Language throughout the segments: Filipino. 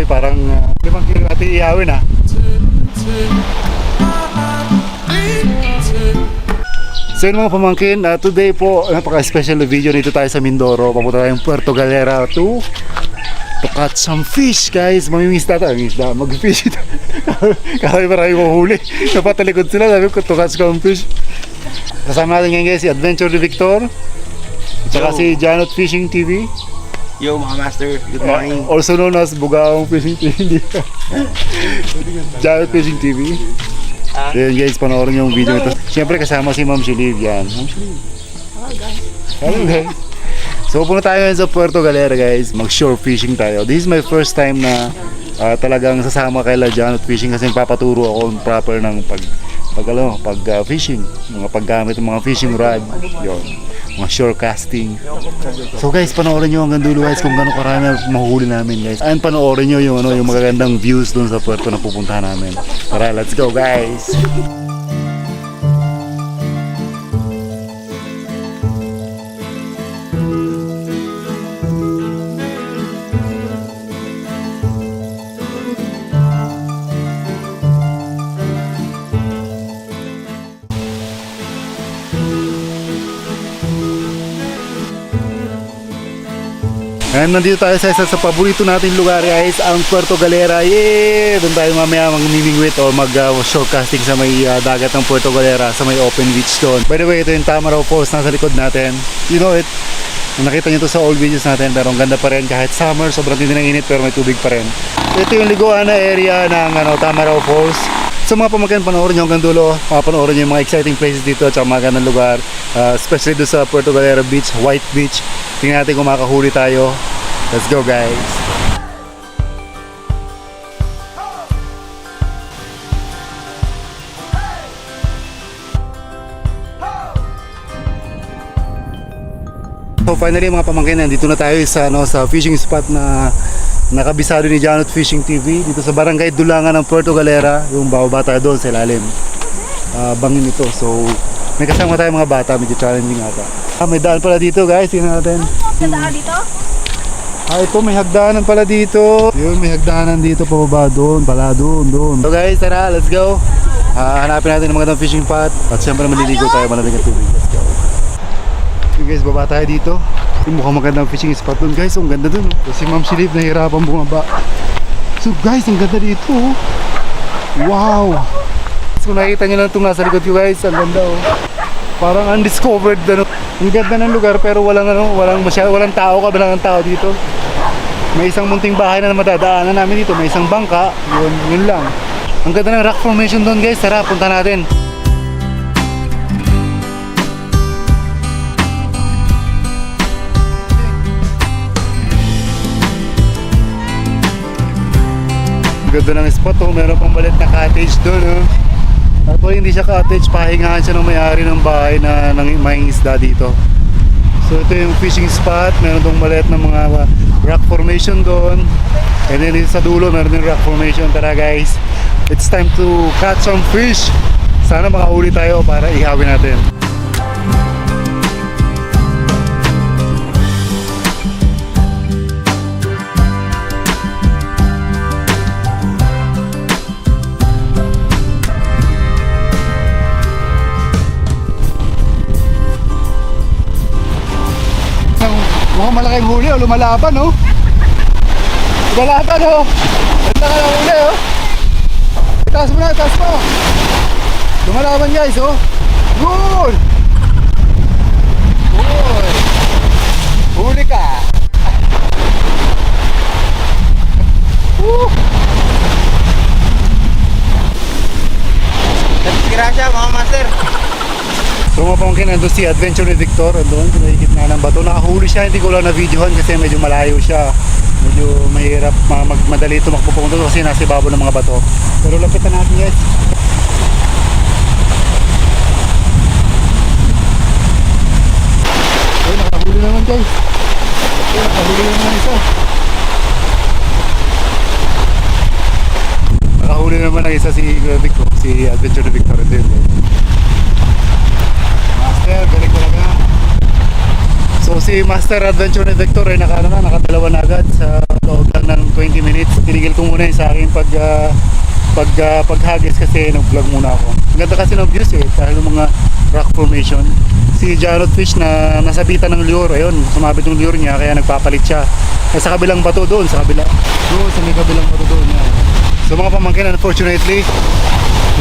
Uy, parang 5 kilo natin iawin ah. So yun mga pamangkin, today po, napaka-special na video nito tayo sa Mindoro. Papunta tayong Puerto Galera to catch some fish, guys. Mamimiss na tayo, mag-fish ito. Kaya marami kong huli. Napatalikod sila, sabi ko to catch some fish. Kasama natin ngayon guys, si Adventure ni Victor. At saka si Janot Fishing TV. Yo mga master, good morning. Also known as Bugaong Fishing TV. Janot Fishing TV. Ayan guys, panoorin yung video nito. Siyempre kasama si Ma'am Shiliv yan. Ma'am Shiliv. Hello guys. So pupunta tayo ngayon sa Puerto Galera guys. Mag-shore fishing tayo. This is my first time na talagang sasama kay Janot Fishing kasi papaturo ako proper ng pag fishing, mga paggamit ng mga fishing rod, yon, mga shore casting. So guys, panoorin nyo hanggang dulo guys kung gano'ng karami mahuli namin guys. And panoorin nyo yung magagandang views doon sa puerto na pupuntahan namin. Tara, let's go guys! Ngayon nandito tayo sa isa sa paborito nating lugar guys, ang Puerto Galera. Yeah! Doon tayo mamaya mag-mimingwit o mag-shore casting sa may dagat ng Puerto Galera, sa may open beach doon. By the way, ito yung Tamaraw Falls nasa likod natin. You know it. Nakita nyo to sa old videos natin, pero ang ganda pa rin kahit summer, sobrang tindi ng init pero may tubig pa rin. Ito yung liguan na area ng Tamaraw Falls. So mga pamangkin, panoorin nyo hanggang dulo. Panoorin nyo yung mga exciting places dito at mga gandang lugar, especially doon sa Puerto Galera Beach, White Beach. Tingnan natin kung makakahuli tayo. Let's go guys! So finally mga pamangkin, nandito na tayo sa fishing spot na nakabisado ni Janot Fishing TV dito sa Barangay Dulangan ng Puerto Galera. Yung bababa tayo doon sa ilalim, bangin ito. So may kasama tayo mga bata, medyo challenging ata. May daan pala dito guys, tingnan natin. May daan dito? Ito may hagdanan pala dito. Yun, may hagdanan dito pababa doon, pala doon. So guys, tara, let's go. Hanapin natin ng magandang fishing spot at siyempre maliligo tayo, malamig ang tubig. Let's go. So guys, baba tayo dito. Yung mukhang magandang fishing spot doon guys. Ang ganda doon. Kasi Ma'am Shiliv nahihirapan bumaba. So guys, ang ganda dito. Wow. So kung nakikita nyo lang itong nasa likod ko guys, ang ganda oh. Parang undiscovered ano. Ang ganda ng lugar pero walang tao, kabilang ng tao dito. May isang munting bahay na madadaanan namin dito, may isang bangka, yun lang. Ang ganda ng rock formation doon guys, tara punta natin. Ang ganda ng spot oh, meron pang balit na cottage doon oh. Tapos hindi siya cottage, pahingahan siya ng may-ari ng bahay na may isda dito. So ito yung fishing spot, meron tong maliit na mga rock formation doon. And then sa dulo meron din rock formation. Tara guys, it's time to catch some fish. Sana makahuli tayo para ihawin natin. Mukhang malaking huli o lumalaban oh. Lumalaban oh. Ganda ka ng huli oh. Itaas mo na, itaas mo. Lumalaban guys oh. Good. Good. Huli ka. Grasya mga master. So mga pamangkin, nandun si Adventure ni Victor, doon, pinahigit na ng bato. Nakahuli siya, hindi ko lang na-videohan kasi medyo malayo siya. Medyo mahirap, madali tumakbo po kasi nasa ibabaw ng mga bato. Pero lapitan natin guys. Ay, nakahuli naman guys. Ay, nakahuli naman isa. Nakahuli naman ang isa si Victor, si Adventure ni Victor. Ito yun guys. Master, galing talaga. So si Master Adventure ni Victor ay nakadalawa na agad sa loob lang ng 20 minutes. Tinigil ko muna yung sa akin paghagis kasi nag-vlog muna ako. Ang ganda kasi ng views dahil ng mga rock formation. Si Janot Fish na nasabitan ng lure, ayun, sumabit yung lure niya kaya nagpapalit siya. Kaya sa kabilang bato doon, sa may kabilang bato doon. Yan. So mga pamangkin, unfortunately,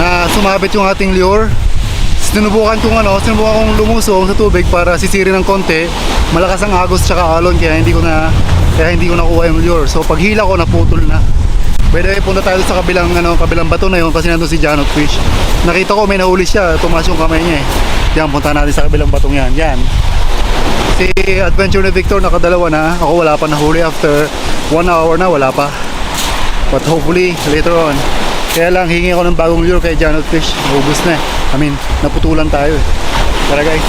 na sumabit yung ating lure. Sinubukan kong lumusong sa tubig para sisirin ng konti. Malakas ang agos tsaka alon kaya hindi ko nakuha yung lure. So paghila ko naputol na. By the way, punta tayo sa kabilang bato na yun kasi nandun si Janot Fish. Nakita ko may nahuli siya, tumaas yung kamay niya Yan, punta natin sa kabilang batong yan. Yan. Si Adventure ni Victor nakadalawa na. Ako wala pa nahuli after 1 hour na, wala pa. But hopefully later on. Kaya lang hingi ako ng bagong lure kay Janot Fish. Naubos na naputulan tayo Tara guys.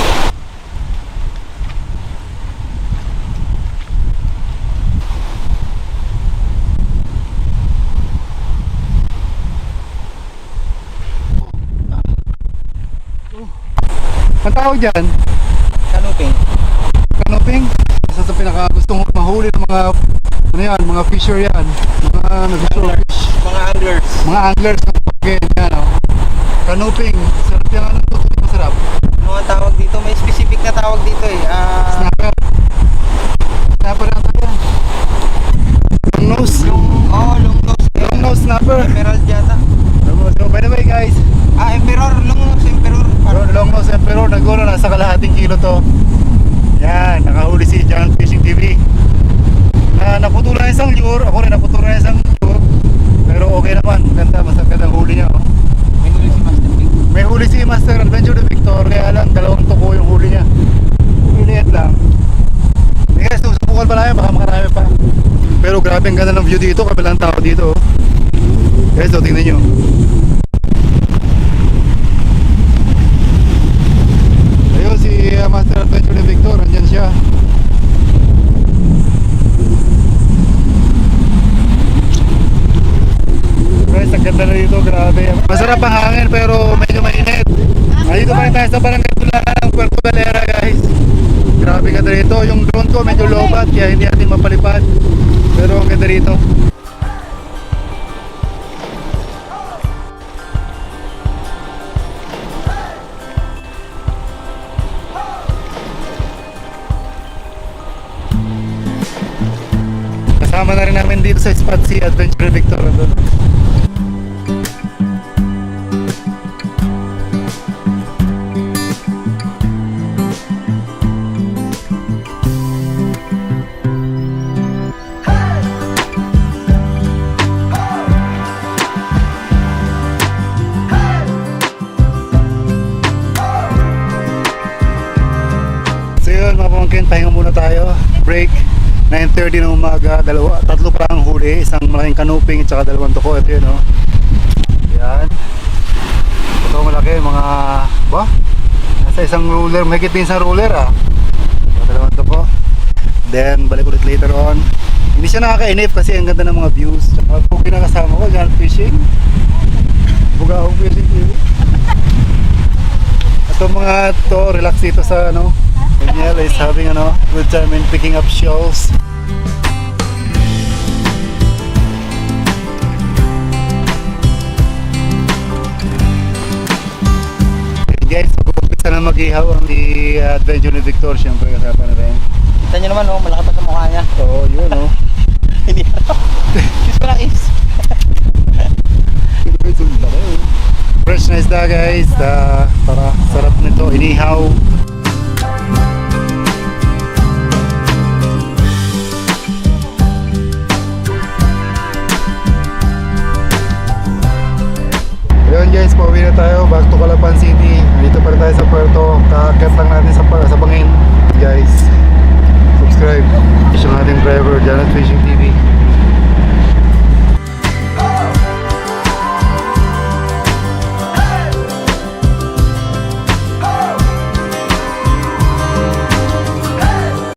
Ang tawag dyan? Canoping. Canoping? Isa sa pinakagustong mahuli ng mga fisher yan. Mga nag-shore fish. Mga anglers. Mga anglers ng pagkain yan Canoping. Sarap yan masarap. Ano ang tawag dito? May specific na tawag dito Snapper. Snapper ang tawag yan. Long nose. Long nose. Long nose snapper. Emerald yata. So by the way guys, Emperor. Long nose emperor. long nose emperor, naguro nasa kalahating kilo to. Yan, nakahuli si Janot Fishing TV. Naputulan na isang lure, ako rin naputulan na isang lure. Pero okay naman, maganda ang huli niya May huli si Master Big. May huli si Master Adventure ni Victor, kaya lang dalawang tuko yung huli niya. Liliit lang. Guys, susubukan pa namin, baka makarami pa. Pero grabe ang ganda ng view dito, kabilang tao dito. Guys, tingnan nyo. Ayun si Master Adventure ni Victor, andyan siya. Guys, ang ganda na dito, grabe. Masarap ang hangin pero medyo mainit. Nandito pa rin tayo sa barangay Tulangan ng Puerto Galera guys. Grabe ganda dito. Yung drone ko medyo low-bat kaya hindi natin mapalipad. Pero ang ganda dito. Kasama na rin namin dito sa spot si Adventure Victor. So yun mga pamangkin, pahinga muna tayo. Break. 9:30 ng umaga, tatlo pa ang huli, isang malaking canoping at saka dalawang tuko. Ito yun Yan. Ito malaki, nasa isang ruler, may kitin isang ruler dalawang tuko. Then balik ulit later on. Hindi siya nakakainip kasi ang ganda ng mga views. Tsaka kung kinakasama ko, Janot Fishing. Bugahong fishing TV. Ito mga to, relax dito sa Daniel is having good time in picking up shells. Guys, mag-umpisa na mag-ihaw ang di Adventure ni Victor. Siyempre kasama na rin. Kita nyo naman malaki pa sa mukha niya. Oo, yun Hindi Kiss ko lang is. Fresh na isda guys. Para sarap nito, inihaw. Ayun guys, pauwi na tayo back to Calapan City. Dito pa rin tayo sa Puerto. Kakakit lang natin sa bangin. Guys, subscribe. Yung ating driver, Janot Fishing TV.